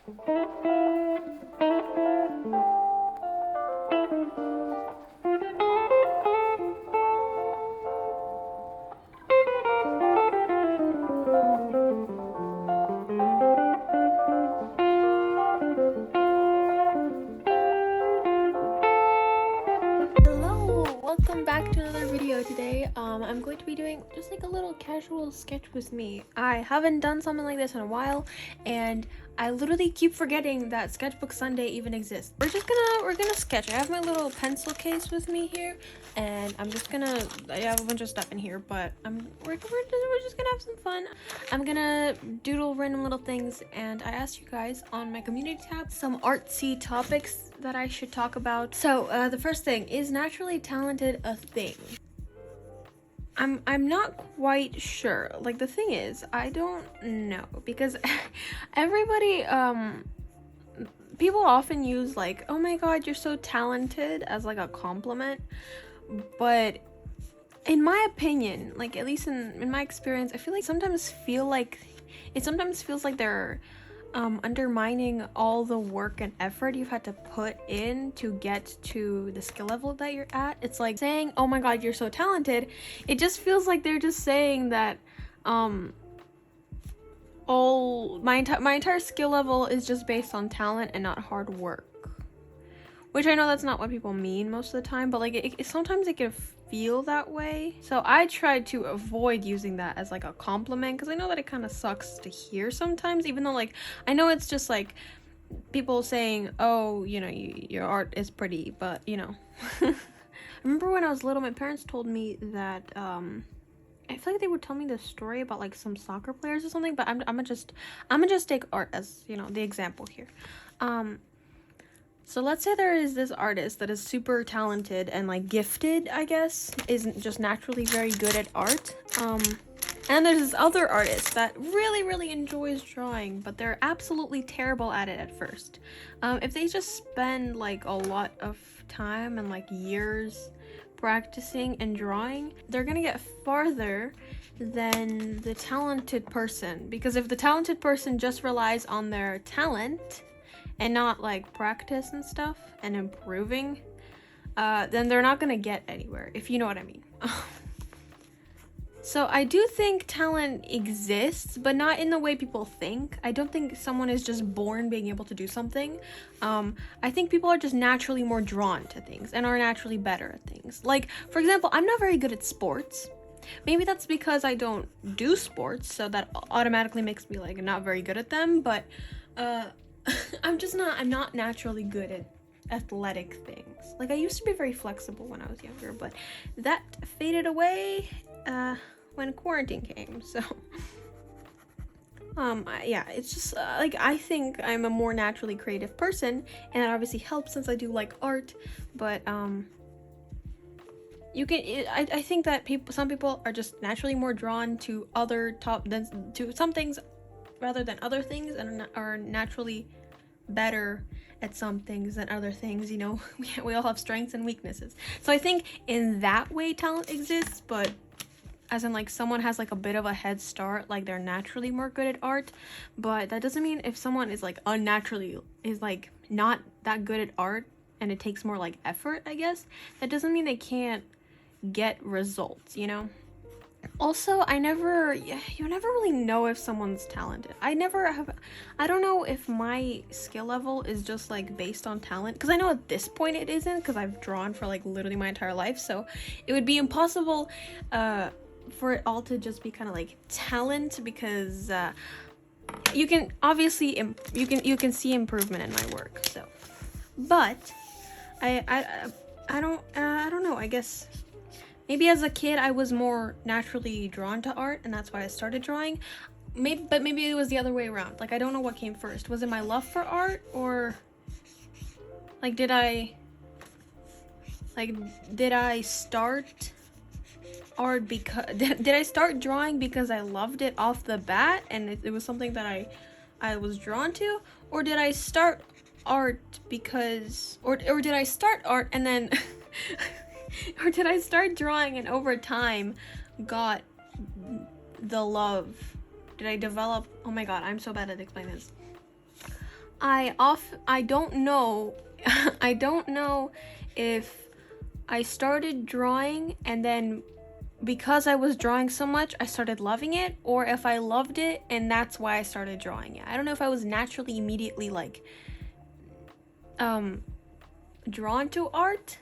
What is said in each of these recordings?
Welcome back to another video. Today I'm going to be doing just like a little casual sketch with me. I haven't done something like this in a while, and I literally keep forgetting that Sketchbook Sunday even exists. We're gonna sketch. I have my little pencil case with me here, and I have a bunch of stuff in here, but we're just gonna have some fun. I'm gonna doodle random little things, and I asked you guys on my community tab some artsy topics that I should talk about. So the first thing, is naturally talented a thing? I'm not quite sure. Like, the thing is, I don't know, because everybody people often use like, oh my god, you're so talented, as like a compliment, but in my opinion, like, at least in my experience, I feel like sometimes feels like they're undermining all the work and effort you've had to put in to get to the skill level that you're at. It's like saying, oh my god, you're so talented. It just feels like they're just saying that all my entire skill level is just based on talent and not hard work, which I know that's not what people mean most of the time, but like sometimes it can feel that way. So I try to avoid using that as like a compliment, because I know that it kind of sucks to hear sometimes, even though like I know it's just like people saying, oh, you know, your art is pretty, but you know. I remember when I was little, my parents told me that I feel like they would tell me this story about like some soccer players or something, but I'm gonna just take art as, you know, the example here. So let's say there is this artist that is super talented and like gifted, I guess, isn't just naturally very good at art. And there's this other artist that really enjoys drawing, but they're absolutely terrible at it at first. If they just spend like a lot of time and like years practicing and drawing, they're gonna get farther than the talented person, because if the talented person just relies on their talent and not like practice and stuff and improving, then they're not gonna get anywhere, if you know what I mean. So I do think talent exists, but not in the way people think. I don't think someone is just born being able to do something. I think people are just naturally more drawn to things and are naturally better at things. Like, for example, I'm not very good at sports. Maybe that's because I don't do sports, so that automatically makes me like not very good at them, but I'm not naturally good at athletic things. Like, I used to be very flexible when I was younger, but that faded away when quarantine came. So yeah, it's just like, I think I'm a more naturally creative person, and that obviously helps since I do like art, but I think that some people are just naturally more drawn to to some things rather than other things, and are naturally better at some things than other things. You know, we all have strengths and weaknesses. So I think in that way talent exists, but as in like someone has like a bit of a head start, like they're naturally more good at art, but that doesn't mean if someone is like like not that good at art and it takes more like effort, I guess, that doesn't mean they can't get results, you know? Also, you never really know if someone's talented. I don't know if my skill level is just like based on talent, because I know at this point it isn't, because I've drawn for like literally my entire life, so it would be impossible for it all to just be kind of like talent, because you can obviously you can see improvement in my work. So, but I don't know, I guess maybe as a kid I was more naturally drawn to art, and that's why I started drawing. Maybe it was the other way around. Like, I don't know what came first. Was it my love for art, or like did I start art because did I start drawing because I loved it off the bat and it was something that I was drawn to, or did I start art because or did I start art and then or did I start drawing and over time got the love? Did I develop? Oh my god, I'm so bad at explaining this. I don't know. I don't know if I started drawing and then because I was drawing so much, I started loving it, or if I loved it and that's why I started drawing it. I don't know if I was naturally immediately like drawn to art,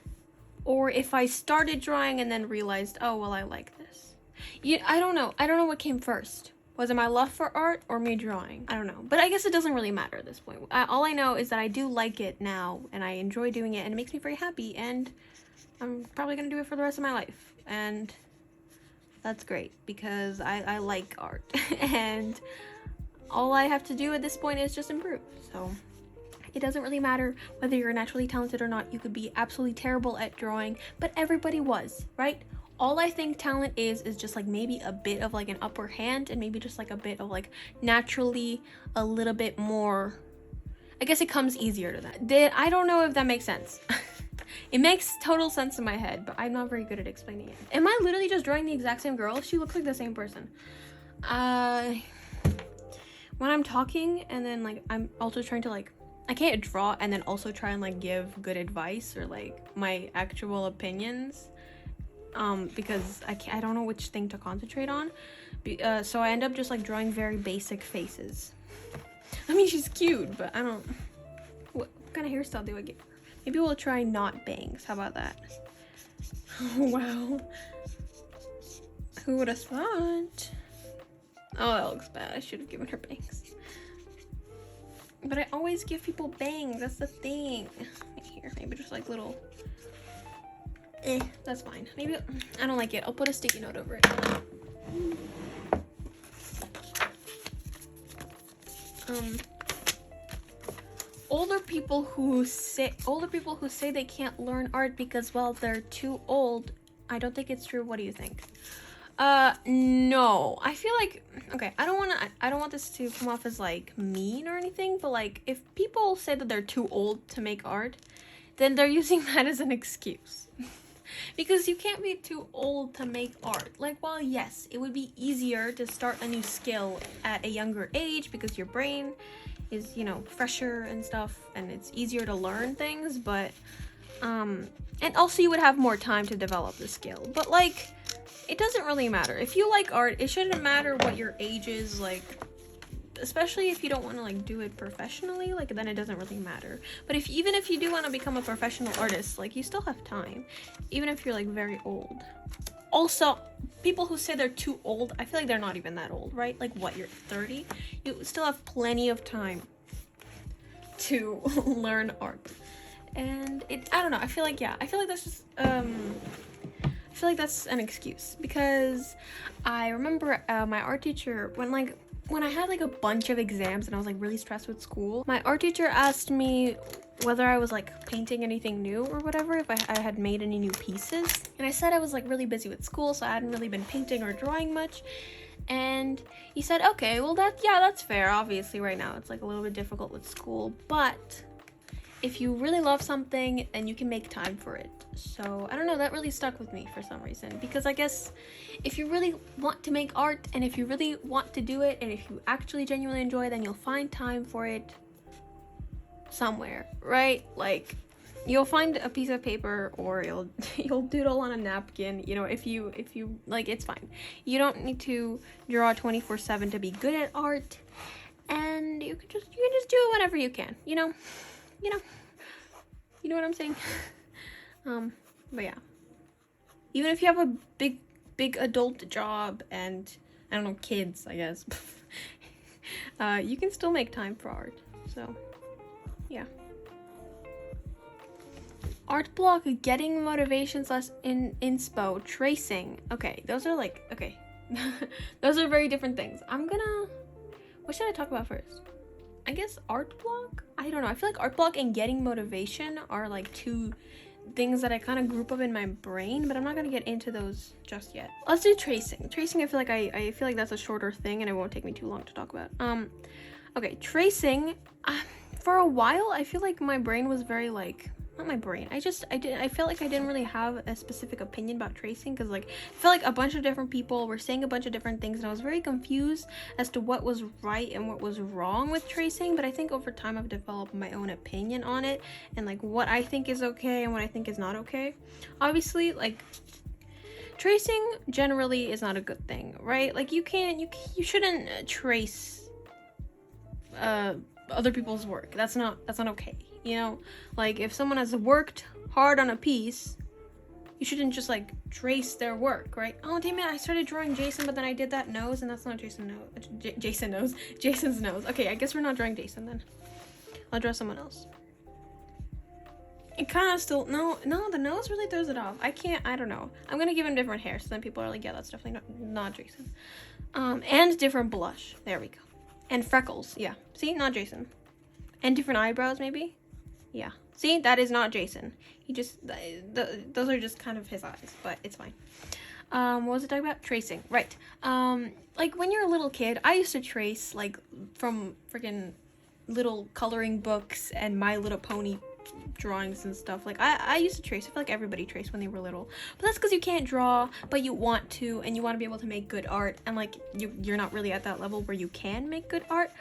or if I started drawing and then realized, oh well, I like this. Yeah, I don't know what came first. Was it my love for art or me drawing? I don't know, but I guess it doesn't really matter at this point. All I know is that I do like it now and I enjoy doing it and it makes me very happy, and I'm probably gonna do it for the rest of my life, and that's great because I like art and all I have to do at this point is just improve. So it doesn't really matter whether you're naturally talented or not. You could be absolutely terrible at drawing, but everybody was, right? All I think talent is just like maybe a bit of like an upper hand and maybe just like a bit of like naturally a little bit more, I guess it comes easier to that. I don't know if that makes sense. It makes total sense in my head, but I'm not very good at explaining it. Am I literally just drawing the exact same girl? She looks like the same person. When I'm talking and then like I'm also trying to like, I can't draw and then also try and like give good advice or like my actual opinions, because I don't know which thing to concentrate on. So I end up just like drawing very basic faces. I mean, she's cute, but I don't, what kind of hairstyle do I get? Maybe we'll try not bangs. How about that? Oh, wow. Who would have thought? Oh, that looks bad. I should have given her bangs. But I always give people bangs. That's the thing. Here, maybe just like little... that's fine. Maybe... I don't like it. I'll put a sticky note over it. Older people who say they can't learn art because, well, they're too old. I don't think it's true. What do you think? No. I feel like, okay, I don't want this to come off as like mean or anything, but like if people say that they're too old to make art, then they're using that as an excuse. Because you can't be too old to make art. Like, well, yes, it would be easier to start a new skill at a younger age because your brain is, you know, fresher and stuff, and it's easier to learn things, but and also you would have more time to develop the skill. But like, it doesn't really matter. If you like art, it shouldn't matter what your age is, like, especially if you don't want to like do it professionally, like then it doesn't really matter. But even if you do want to become a professional artist, like you still have time, even if you're like very old. Also, people who say they're too old, I feel like they're not even that old, right? Like what, you're 30? You still have plenty of time to learn art. And I don't know, I feel like that's just, I feel like that's an excuse, because I remember my art teacher, when I had like a bunch of exams and I was like really stressed with school, my art teacher asked me whether I was like painting anything new or whatever, if I had made any new pieces. And I said I was like really busy with school, so I hadn't really been painting or drawing much. And he said, okay, well that's fair. Obviously right now it's like a little bit difficult with school, but if you really love something, then you can make time for it. So I don't know, that really stuck with me for some reason, because I guess if you really want to make art and if you really want to do it and if you actually genuinely enjoy it, then you'll find time for it somewhere, right? Like you'll find a piece of paper, or you'll doodle on a napkin, you know, if you like, it's fine. You don't need to draw 24/7 to be good at art, and you can just do it whenever you can, you know what I'm saying? But yeah, even if you have a big adult job and I don't know, kids, I guess, you can still make time for art. So yeah. Art block, getting motivation / inspo, tracing. Okay, those are like, okay. Those are very different things. What should I talk about first? I guess art block? I don't know. I feel like art block and getting motivation are like two things that I kind of group up in my brain, but I'm not gonna get into those just yet. Let's do tracing. Tracing, I feel like that's a shorter thing and it won't take me too long to talk about. Okay, tracing. For a while, I feel like my brain was very like not my brain. I felt like I didn't really have a specific opinion about tracing, because like I felt like a bunch of different people were saying a bunch of different things, and I was very confused as to what was right and what was wrong with tracing. But I think over time I've developed my own opinion on it, and like what I think is okay and what I think is not okay. Obviously, like tracing generally is not a good thing, right? Like you shouldn't trace other people's work. That's not okay, you know? Like if someone has worked hard on a piece, you shouldn't just like trace their work, right? Oh damn it, I started drawing Jason, but then I did that nose, and that's not Jason's nose. Okay, I guess we're not drawing Jason then. I'll draw someone else. It kind of still, no, the nose really throws it off. I don't know. I'm gonna give him different hair, so then people are like, yeah, that's definitely not Jason. And different blush. There we go. And freckles, yeah. See, not Jason. And different eyebrows, maybe? Yeah. See, that is not Jason. He just, those are just kind of his eyes, but it's fine. What was I talking about? Tracing, right. Like when you're a little kid, I used to trace like from freaking little coloring books and My Little Pony drawings and stuff. Like I used to trace. I feel like everybody traced when they were little, but that's because you can't draw, but you want to, and you want to be able to make good art, and like you're not really at that level where you can make good art,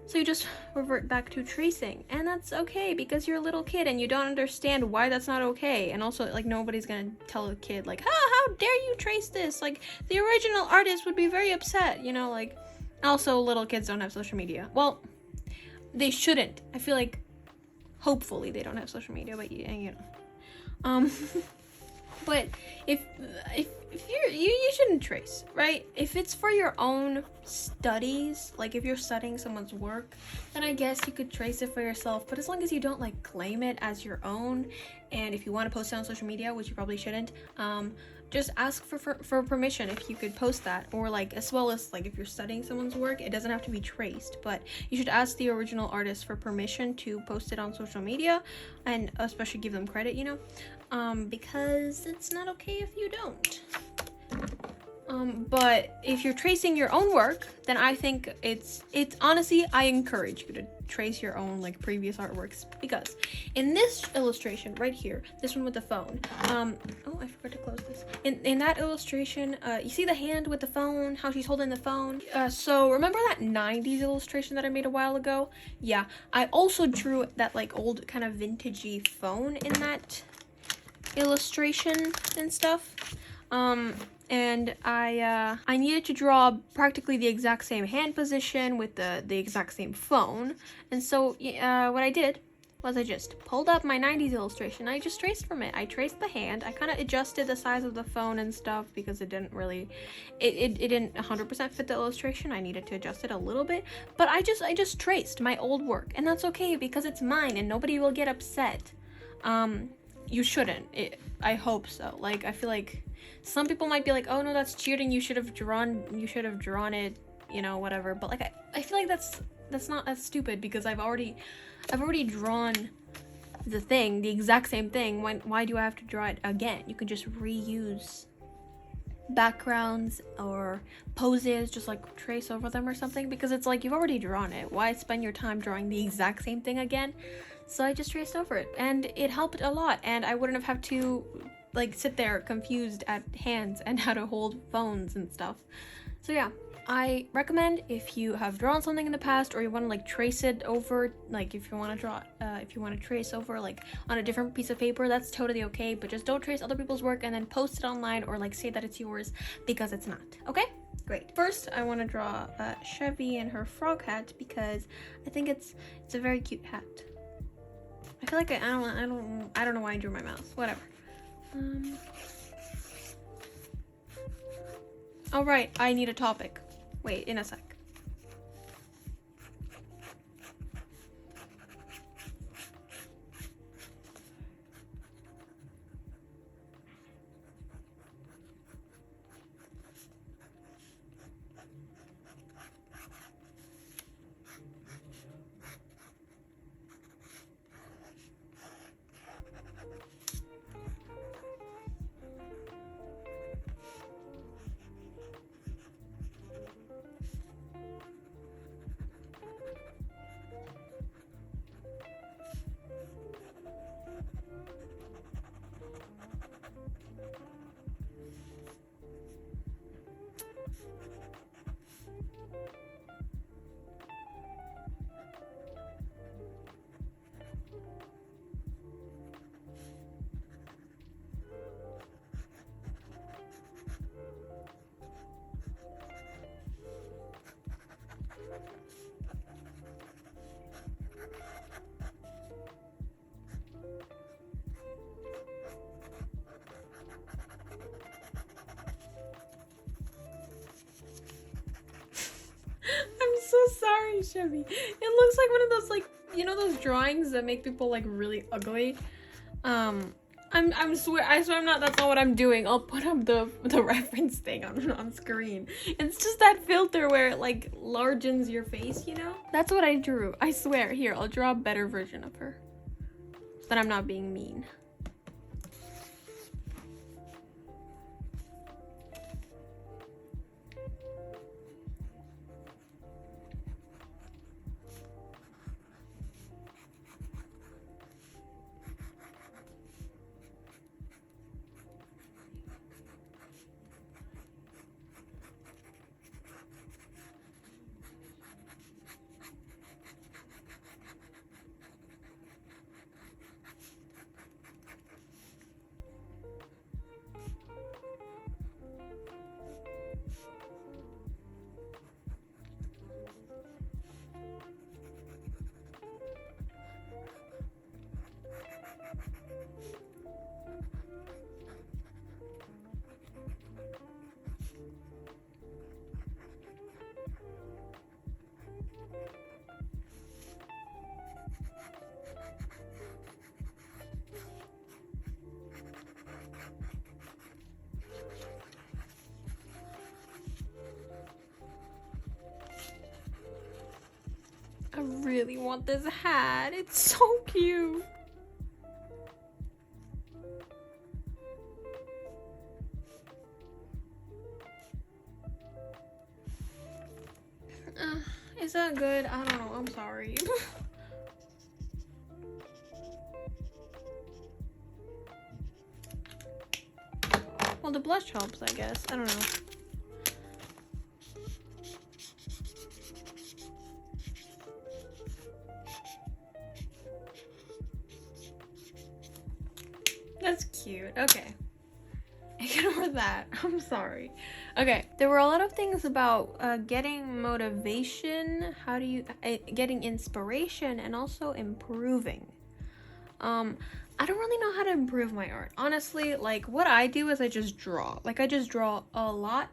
so you just revert back to tracing, and that's okay because you're a little kid and you don't understand why that's not okay. And also, like, nobody's gonna tell a kid like, how dare you trace this, like the original artist would be very upset, you know. Like, also little kids don't have social media. Well, they shouldn't. I feel like hopefully they don't have social media, but you know. But if you shouldn't trace, right? If it's for your own studies, like if you're studying someone's work, then I guess you could trace it for yourself. But as long as you don't like claim it as your own, and if you want to post it on social media, which you probably shouldn't, just ask for permission if you could post that. Or like, as well as like if you're studying someone's work, it doesn't have to be traced, but you should ask the original artist for permission to post it on social media, and especially give them credit, you know, because it's not okay if you don't. But if you're tracing your own work, then I think it's honestly, I encourage you to trace your own like previous artworks, because in this illustration right here, this one with the phone, oh, I forgot to close this. In that illustration, you see the hand with the phone, how she's holding the phone. So remember that 90s illustration that I made a while ago? Yeah, I also drew that like old kind of vintagey phone in that illustration and stuff. And I needed to draw practically the exact same hand position with the exact same phone. And so what I did was I just pulled up my 90s illustration. I just traced from it. I traced the hand. I kind of adjusted the size of the phone and stuff because it didn't really, it didn't 100% fit the illustration. I needed to adjust it a little bit. But I just traced my old work. And that's okay because it's mine and nobody will get upset. You shouldn't. I hope so. Like, I feel like some people might be like, oh no, that's cheating, you should have drawn it, you know, whatever. But like I feel like that's stupid, because I've already drawn the exact same thing. Why do I have to draw it again? You could just reuse backgrounds or poses, just like trace over them or something, because it's like you've already drawn it. Why spend your time drawing the exact same thing again? So I just traced over it, and it helped a lot, and I wouldn't have had to like sit there confused at hands and how to hold phones and stuff. So yeah, I recommend if you have drawn something in the past, or you want to like trace it over, like if you want to draw, if you want to trace over like on a different piece of paper, that's totally okay, but just don't trace other people's work and then post it online or like say that it's yours, because it's not. Okay, great. First, I want to draw Chevy and her frog hat, because I think it's a very cute hat. I feel like I don't know why I drew my mouse. Whatever. All right, I need a topic. Wait, in a sec. sorry, Chevy. It looks like one of those, like, you know those drawings that make people like really ugly? I swear I'm not, that's not what I'm doing. I'll put up the reference thing on screen. It's just that filter where it like largens your face, you know? That's what I drew. I swear. Here, I'll draw a better version of her. So that I'm not being mean. I really want this hat. It's so cute. Is that good? I don't know. I'm sorry. Well, the blush helps, I guess. I don't know. That's cute. Okay. Ignore that. I'm sorry. Okay. There were a lot of things about getting motivation, getting inspiration, and also improving. I don't really know how to improve my art. Honestly, like, what I do is I just draw. Like, I just draw a lot.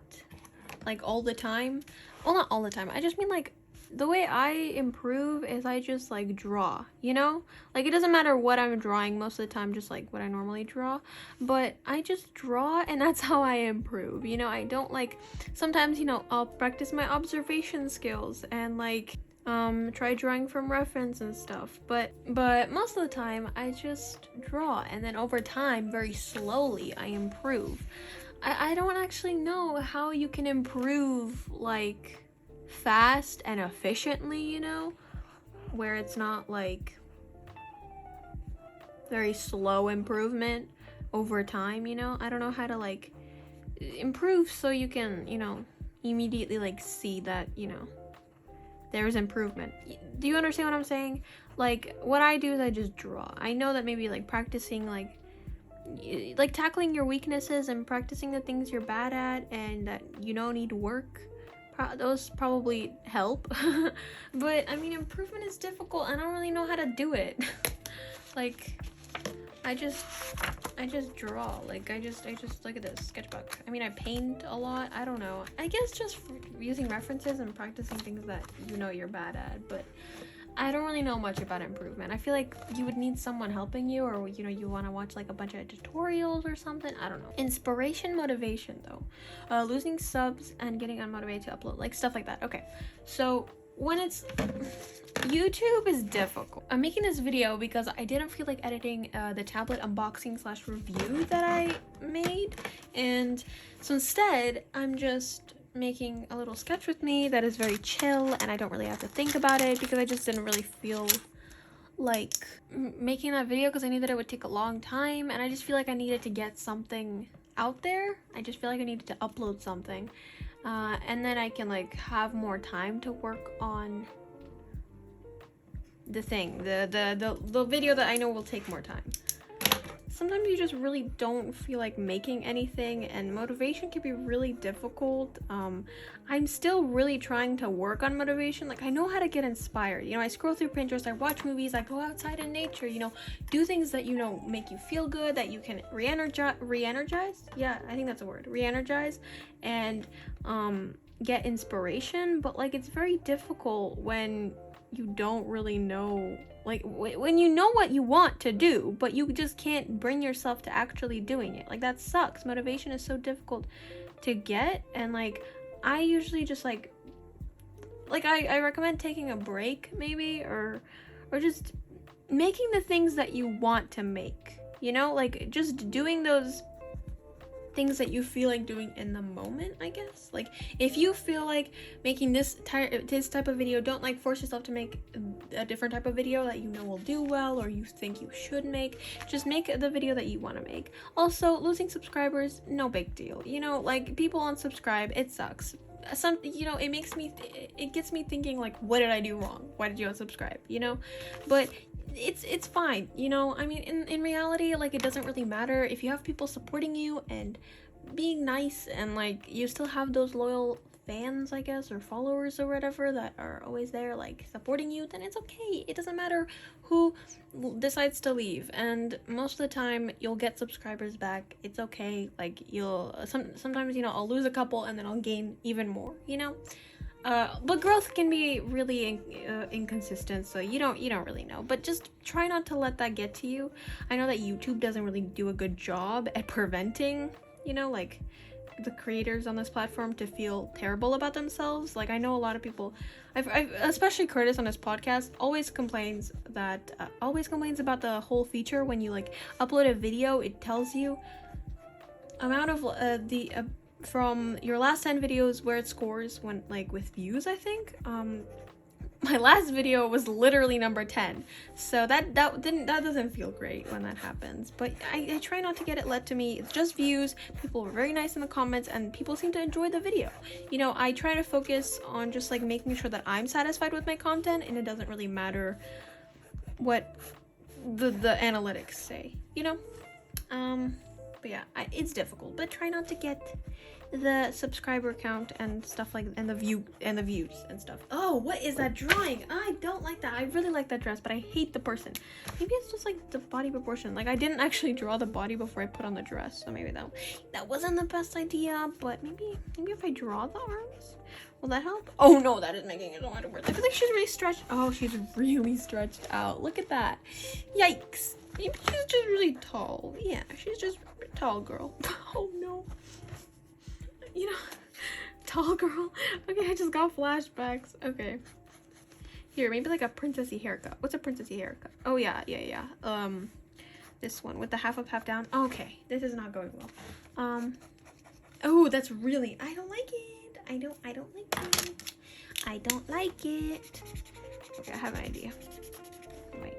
Like, all the time. Well, not all the time. I just mean, like, the way I improve is I just, like, draw, you know? Like, it doesn't matter what I'm drawing most of the time, just, like, what I normally draw. But I just draw, and that's how I improve, you know? I don't, like, sometimes, you know, I'll practice my observation skills and, like, try drawing from reference and stuff. But most of the time, I just draw. And then over time, very slowly, I improve. I don't actually know how you can improve, like, fast and efficiently, you know, where it's not like very slow improvement over time, you know. I don't know how to like improve so you can, you know, immediately like see that, you know, there's improvement. Do you understand what I'm saying? Like, what I do is I just draw. I know that maybe like practicing like tackling your weaknesses and practicing the things you're bad at and that you know need work, those probably help. But I mean, improvement is difficult and I don't really know how to do it. Like, I just draw. Like, I just look at this sketchbook. I mean, I paint a lot. I don't know, I guess just using references and practicing things that you know you're bad at. But I don't really know much about improvement. I feel like you would need someone helping you, or you know, you want to watch like a bunch of tutorials or something. I don't know. Inspiration, motivation though, losing subs and getting unmotivated to upload, like stuff like that. Okay, so when it's YouTube is difficult. I'm making this video because I didn't feel like editing the tablet unboxing / review that I made, and so instead I'm just making a little sketch with me that is very chill and I don't really have to think about it, because I just didn't really feel like making that video because I knew that it would take a long time, and I just feel like I needed to get something out there. I just feel like I needed to upload something, and then I can like have more time to work on the thing, the video that I know will take more time. Sometimes you just really don't feel like making anything, and motivation can be really difficult. I'm still really trying to work on motivation. Like, I know how to get inspired. You know, I scroll through Pinterest, I watch movies, I go outside in nature, you know, do things that, you know, make you feel good, that you can re-energize. Yeah, I think that's a word. Re-energize. And get inspiration, but like it's very difficult when you don't really know, like when you know what you want to do but you just can't bring yourself to actually doing it. Like that sucks. Motivation is so difficult to get, and like I usually just like I recommend taking a break maybe, or just making the things that you want to make, you know, like just doing those things that you feel like doing in the moment, I guess. Like if you feel like making this type of video, don't like force yourself to make a different type of video that you know will do well or you think you should make. Just make the video that you want to make. Also, losing subscribers, no big deal, you know, like people unsubscribe, it sucks. Some, you know, it gets me thinking like, what did I do wrong? Why did you unsubscribe, you know? But it's fine, you know. I mean, in reality, like, it doesn't really matter if you have people supporting you and being nice, and like you still have those loyal fans, I guess, or followers or whatever that are always there like supporting you, then it's okay. It doesn't matter who decides to leave, and most of the time you'll get subscribers back. It's okay. Like you'll sometimes, you know, I'll lose a couple and then I'll gain even more, you know. But growth can be really inconsistent, so you don't really know. But just try not to let that get to you. I know that YouTube doesn't really do a good job at preventing, you know, like the creators on this platform to feel terrible about themselves. Like I know a lot of people, I've especially Curtis on his podcast, always complains about the whole feature when you like upload a video. It tells you amount of from your last 10 videos where it scores when like with views, I think. My last video was literally number 10, so that doesn't feel great when that happens. But I try not to get it led to me. It's just views. People were very nice in the comments and people seem to enjoy the video. You know, I try to focus on just like making sure that I'm satisfied with my content, and it doesn't really matter what the analytics say, you know. But yeah, it's difficult, but try not to get the subscriber count and stuff like, and the views and stuff. Oh, what is that drawing? I don't like that. I really like that dress, but I hate the person. Maybe it's just like the body proportion. Like I didn't actually draw the body before I put on the dress, so maybe that wasn't the best idea. But maybe if I draw the arms, will that help? Oh no, that is making it so much worse. I feel like she's really stretched. Oh, she's really stretched out. Look at that. Yikes. Maybe she's just really tall. Yeah, she's just a tall girl. Oh no. You know, tall girl. Okay, I just got flashbacks. Okay. Here, maybe like a princessy haircut. What's a princessy haircut? Oh yeah. This one with the half up, half down. Okay, this is not going well. Oh, that's really, I don't like it. I don't like it. I don't like it. Okay, I have an idea. Wait.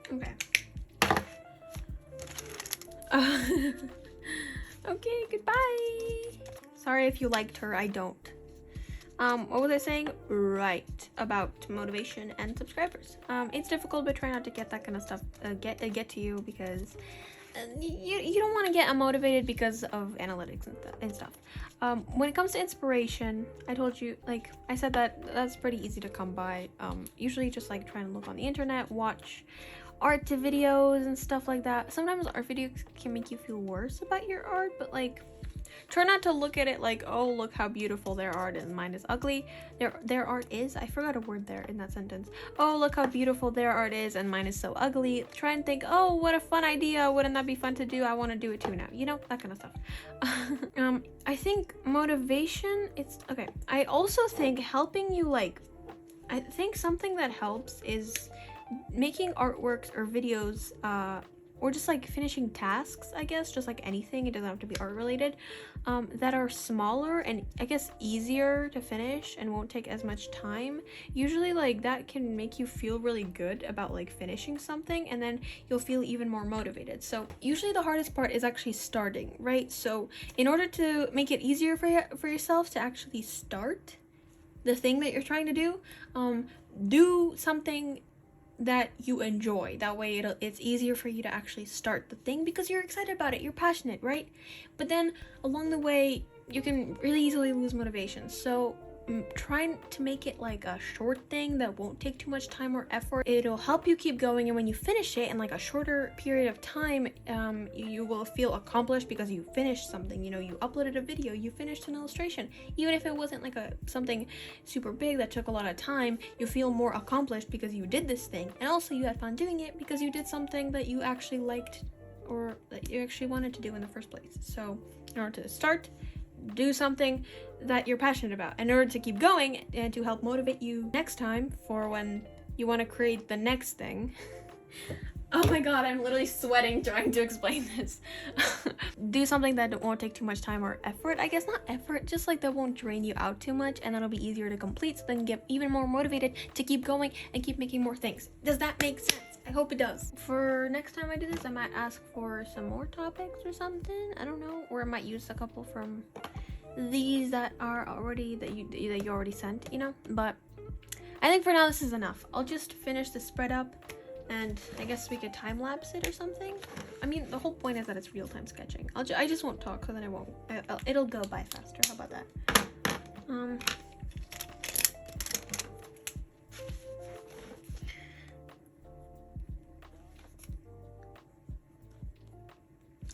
Okay. Okay, goodbye. Sorry if you liked her, I don't. What was I saying? Right, about motivation and subscribers. It's difficult, but try not to get that kind of stuff get to you, because you don't want to get unmotivated because of analytics and stuff. When it comes to inspiration, I told you, like I said, that's pretty easy to come by. Usually just like trying to look on the internet, watch art to videos and stuff like that. Sometimes art videos can make you feel worse about your art, but like try not to look at it like, oh, look how beautiful their art is, mine is ugly. Their art is, I forgot a word there in that sentence. Oh, look how beautiful their art is and mine is so ugly. Try and think, oh, what a fun idea, wouldn't that be fun to do? I want to do it too now, you know, that kind of stuff. I think motivation, it's okay. I also think helping you, like, I think something that helps is making artworks or videos, or just like finishing tasks, I guess, just like anything, it doesn't have to be art related, that are smaller and I guess easier to finish and won't take as much time. Usually like that can make you feel really good about like finishing something, and then you'll feel even more motivated. So usually the hardest part is actually starting, right? So in order to make it easier for yourself to actually start the thing that you're trying to do something that you enjoy. That way it's easier for you to actually start the thing because you're excited about it, you're passionate, right? But then along the way you can really easily lose motivation. So trying to make it like a short thing that won't take too much time or effort. It'll help you keep going, and when you finish it in like a shorter period of time, you will feel accomplished because you finished something. You know, you uploaded a video, you finished an illustration. Even if it wasn't like something super big that took a lot of time, you feel more accomplished because you did this thing, and also you had fun doing it because you did something that you actually liked or that you actually wanted to do in the first place. So in order to start, do something that you're passionate about in order to keep going and to help motivate you next time for when you want to create the next thing. Oh my god, I'm literally sweating trying to explain this. Do something that won't take too much time or effort. I guess not effort, just like that won't drain you out too much, and that'll be easier to complete, so then get even more motivated to keep going and keep making more things. Does that make sense? I hope it does. For next time I do this, I might ask for some more topics or something. I don't know, or I might use a couple from these that are already that you already sent, you know. But I think for now this is enough. I'll just finish the spread up, and I guess we could time lapse it or something. I mean, the whole point is that it's real-time sketching. I just won't talk, because then I won't. It'll go by faster. How about that?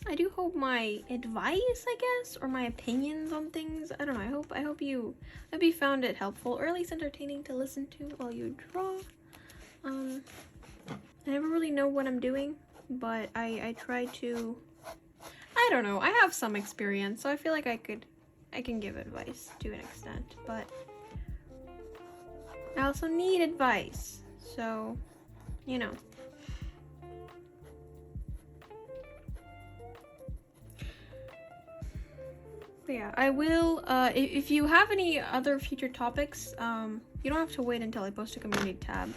I do hope my advice, I guess, or my opinions on things, I don't know, I hope you found it helpful, or at least entertaining to listen to while you draw. I never really know what I'm doing, but I try to, I don't know, I have some experience, so I feel like I can give advice to an extent, but I also need advice, so, you know. But yeah, I will, if you have any other future topics, you don't have to wait until I post a community tab.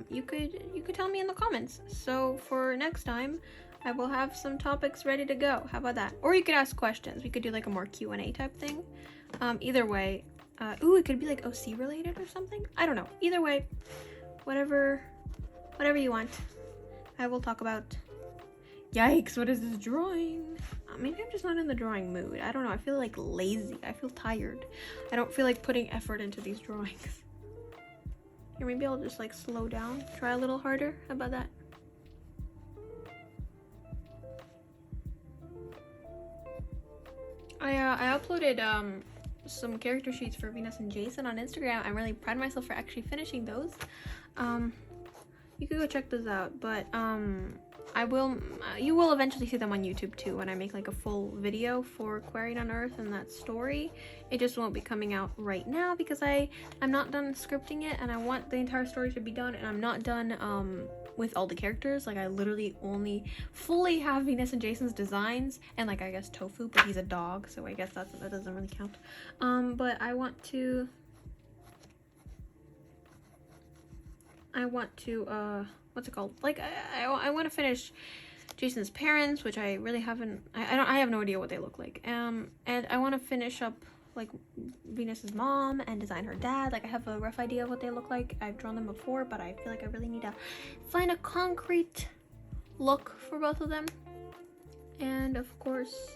You could tell me in the comments. So for next time, I will have some topics ready to go. How about that? Or you could ask questions. We could do like a more Q&A type thing. Either way, ooh, it could be like OC related or something. I don't know. Either way, whatever you want, I will talk about. Yikes, what is this drawing? Maybe I'm just not in the drawing mood. I don't know. I feel like lazy. I feel tired. I don't feel like putting effort into these drawings. Here, maybe I'll just like slow down. Try a little harder. How about that? I uploaded some character sheets for Venus and Jason on Instagram. I'm really proud of myself for actually finishing those. You could go check those out, but you will eventually see them on YouTube too when I make like a full video for Aquarian on Earth and that story. It just won't be coming out right now because I'm not done scripting it, and I want the entire story to be done, and I'm not done with all the characters. Like, I literally only fully have Venus and Jason's designs, and like I guess Tofu, but he's a dog, so I guess that doesn't really count. But I want to what's it called? Like, I want to finish Jason's parents, which I really haven't. I have no idea what they look like. And I want to finish up like Venus's mom and design her dad. Like, I have a rough idea of what they look like. I've drawn them before, but I feel like I really need to find a concrete look for both of them. And of course,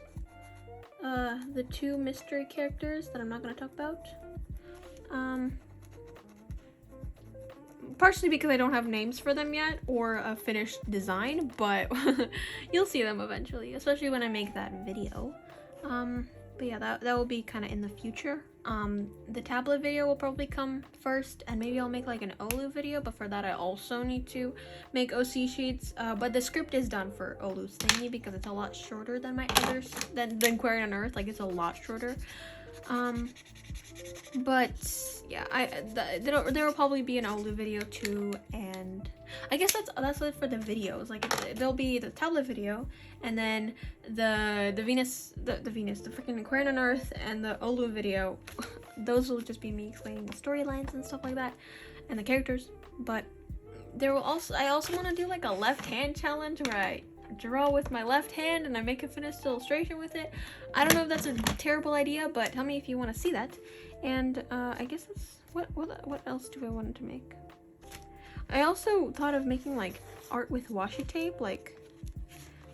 the two mystery characters that I'm not going to talk about. Partially because I don't have names for them yet or a finished design, but you'll see them eventually, especially when I make that video. But yeah, that will be kind of in the future. The tablet video will probably come first, and maybe I'll make like an Olu video, but for that I also need to make OC sheets. But the script is done for Olu's thingy because it's a lot shorter than my others, than Aquarian on Earth. Like, it's a lot shorter. But yeah, there will probably be an Olu video too, and I guess that's it for the videos. Like, there'll be the tablet video, and then the freaking Aquarian on Earth, and the Olu video. Those will just be me explaining the storylines and stuff like that, and the characters. But I also want to do like a left hand challenge where I draw with my left hand and I make a finished illustration with it. I don't know if that's a terrible idea, but tell me if you want to see that. And I guess that's what else do I want to make? I also thought of making like art with washi tape. Like,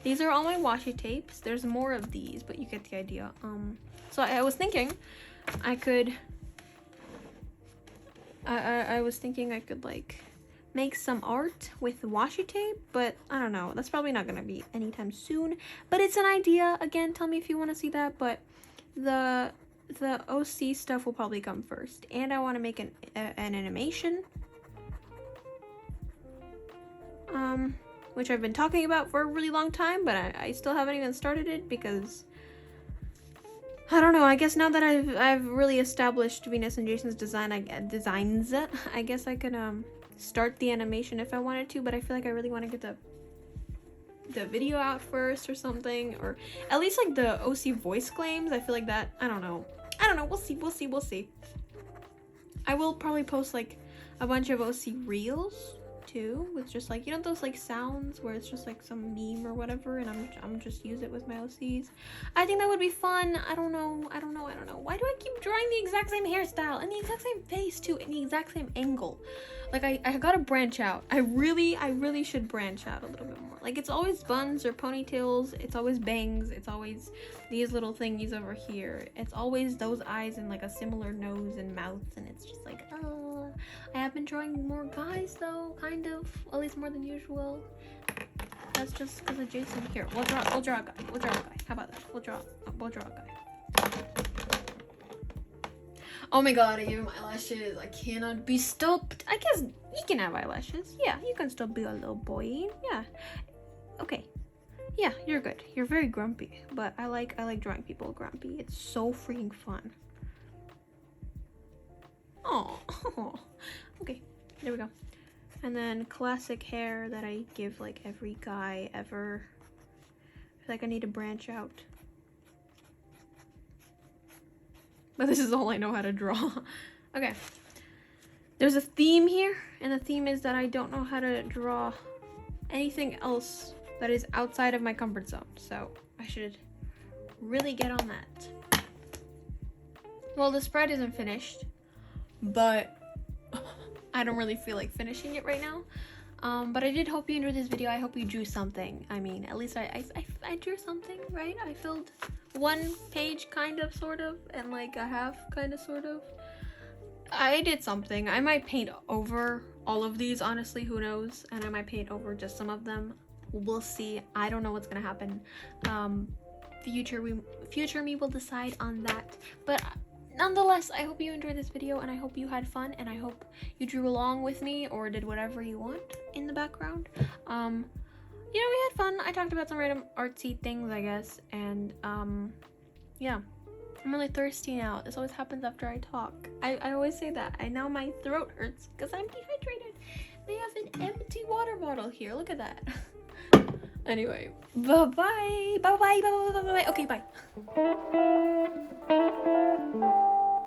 these are all my washi tapes. There's more of these, but you get the idea. So I was thinking I could I was thinking I could like make some art with washi tape, but I don't know. That's probably not gonna be anytime soon. But it's an idea. Again, tell me if you want to see that. But the OC stuff will probably come first, and I want to make an animation, which I've been talking about for a really long time, but I still haven't even started it because I don't know. I guess now that I've really established Venus and Jason's designs, I guess I could start the animation if I wanted to, but I feel like I really want to get the video out first or something, or at least like the OC voice claims. I feel like that, I don't know, we'll see. I will probably post like a bunch of OC reels too, with just like, you know, those like sounds where it's just like some meme or whatever, and I'm just use it with my OCs. I think that would be fun. I don't know. Why do I keep drawing the exact same hairstyle and the exact same face too, and the exact same angle? Like I gotta branch out. I really should branch out a little bit more. Like it's always buns or ponytails, it's always bangs, it's always these little thingies over here. It's always those eyes and like a similar nose and mouth, and it's just like, I have been drawing more guys though, kind of, at least more than usual. That's just because of Jason. Here, we'll draw a guy. How about that? We'll draw a guy. Oh my god, I gave him eyelashes. I cannot be stopped. I guess he can have eyelashes. Yeah, you can still be a little boy. Yeah. Okay. Yeah, you're good. You're very grumpy, but I like drawing people grumpy. It's so freaking fun. Oh. Okay, there we go. And then classic hair that I give like every guy ever. I feel like I need to branch out. But this is all I know how to draw. Okay. There's a theme here, and the theme is that I don't know how to draw anything else that is outside of my comfort zone. So I should really get on that. Well, the spread isn't finished, but I don't really feel like finishing it right now. But I did hope you enjoyed this video. I hope you drew something. I mean, at least I drew something, right? I filled one page, kind of, sort of, and like a half, kind of, sort of. I did something. I might paint over all of these, honestly, who knows? And I might paint over just some of them. We'll see. I don't know what's gonna happen. Future me will decide on that. But nonetheless, I hope you enjoyed this video, and I hope you had fun, and I hope you drew along with me or did whatever you want in the background. You know, we had fun. I talked about some random artsy things, I guess, and yeah. I'm really thirsty now. This always happens after I talk. I always say that. I know my throat hurts because I'm dehydrated. They have an empty water bottle here. Look at that. Anyway, bye-bye. Bye-bye. Okay, bye.